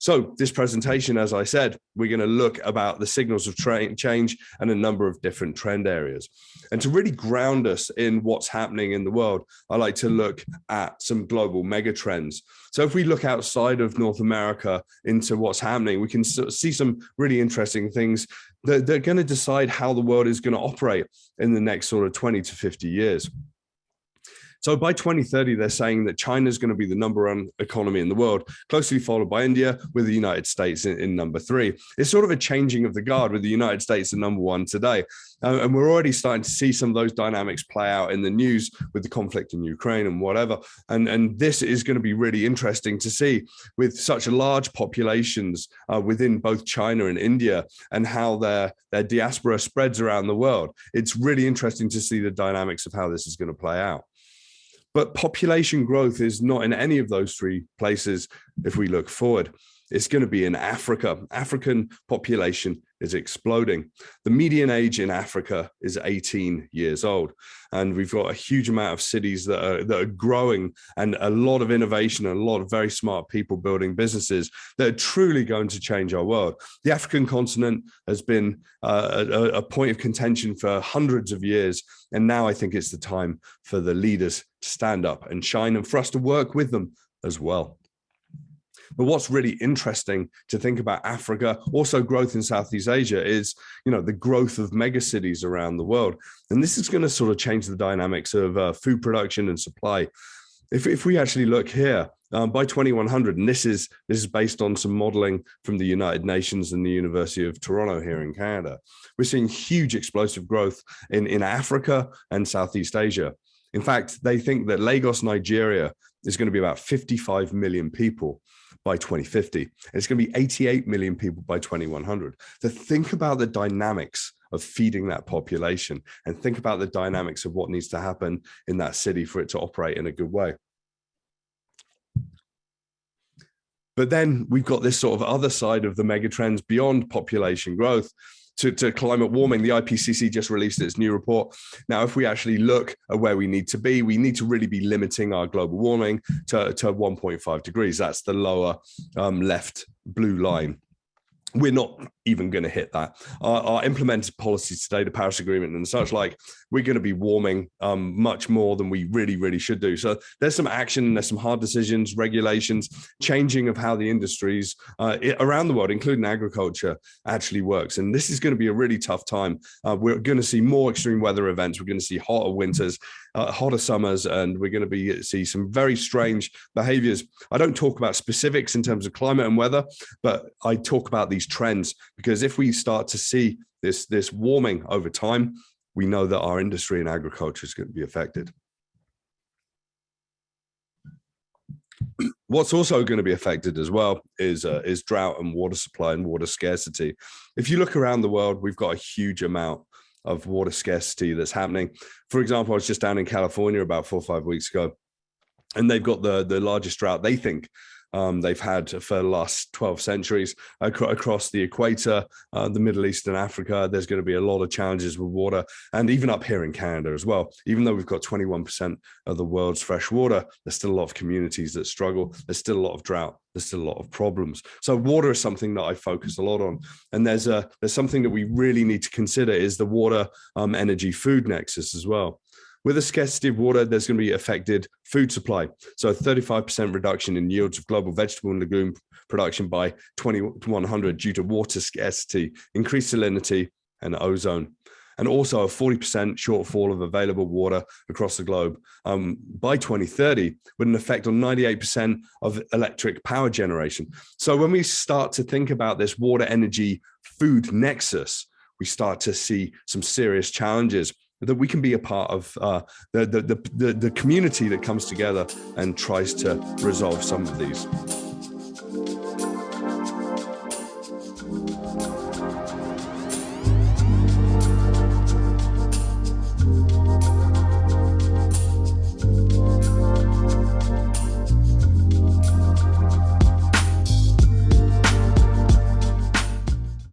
So this presentation, as I said, we're going to look about the signals of change and a number of different trend areas. And to really ground us in what's happening in the world, I like to look at some global mega trends. So if we look outside of North America into what's happening, we can see some really interesting things that are going to decide how the world is going to operate in the next sort of 20 to 50 years. So by 2030, they're saying that China is going to be the #1 economy in the world, closely followed by India, with the United States in number 3. It's sort of a changing of the guard, with the United States at #1 today. And we're already starting to see some of those dynamics play out in the news with the conflict in Ukraine and whatever. And this is going to be really interesting to see with such large populations within both China and India, and how their diaspora spreads around the world. It's really interesting to see the dynamics of how this is going to play out. But population growth is not in any of those 3 places if we look forward. It's going to be in Africa. African population is exploding. The median age in Africa is 18 years old. And we've got a huge amount of cities that are growing, and a lot of innovation and a lot of very smart people building businesses that are truly going to change our world. The African continent has been a point of contention for hundreds of years. And now I think it's the time for the leaders to stand up and shine, and for us to work with them as well. But what's really interesting to think about Africa, also growth in Southeast Asia, is, the growth of megacities around the world. And this is going to sort of change the dynamics of food production and supply. If we actually look here, by 2100, and this is based on some modeling from the United Nations and the University of Toronto here in Canada, we're seeing huge explosive growth in Africa and Southeast Asia. In fact, they think that Lagos, Nigeria, is going to be about 55 million people by 2050. It's going to be 88 million people by 2100. To think about the dynamics of feeding that population, and think about the dynamics of what needs to happen in that city for it to operate in a good way. But then we've got this sort of other side of the megatrends beyond population growth to climate warming. The IPCC just released its new report. Now, if we actually look at where we need to be, we need to really be limiting our global warming to 1.5 degrees. That's the lower left blue line. We're not even going to hit that. Our implemented policies today, the Paris Agreement and such like, we're going to be warming much more than we really should do. So there's some action, there's some hard decisions, regulations, changing of how the industries around the world, including agriculture, actually works. And this is going to be a really tough time. We're going to see more extreme weather events. We're going to see hotter winters, hotter summers, and we're going to see some very strange behaviors. I don't talk about specifics in terms of climate and weather, but I talk about these trends, because if we start to see this warming over time, we know that our industry and agriculture is going to be affected. What's also going to be affected as well is drought and water supply and water scarcity. If you look around the world, we've got a huge amount of water scarcity that's happening. For example, I was just down in California about 4 or 5 weeks ago, and they've got the largest drought they think they've had for the last 12 centuries across the equator, the Middle East and Africa. There's going to be a lot of challenges with water, and even up here in Canada as well. Even though we've got 21% of the world's fresh water, there's still a lot of communities that struggle. There's still a lot of drought. There's still a lot of problems. So water is something that I focus a lot on. And there's something that we really need to consider is the water, energy, food nexus as well. With a scarcity of water, there's going to be affected food supply. So a 35% reduction in yields of global vegetable and legume production by 2100 due to water scarcity, increased salinity, and ozone. And also a 40% shortfall of available water across the globe by 2030, with an effect on 98% of electric power generation. So when we start to think about this water, energy, food nexus, we start to see some serious challenges that we can be a part of the community that comes together and tries to resolve some of these.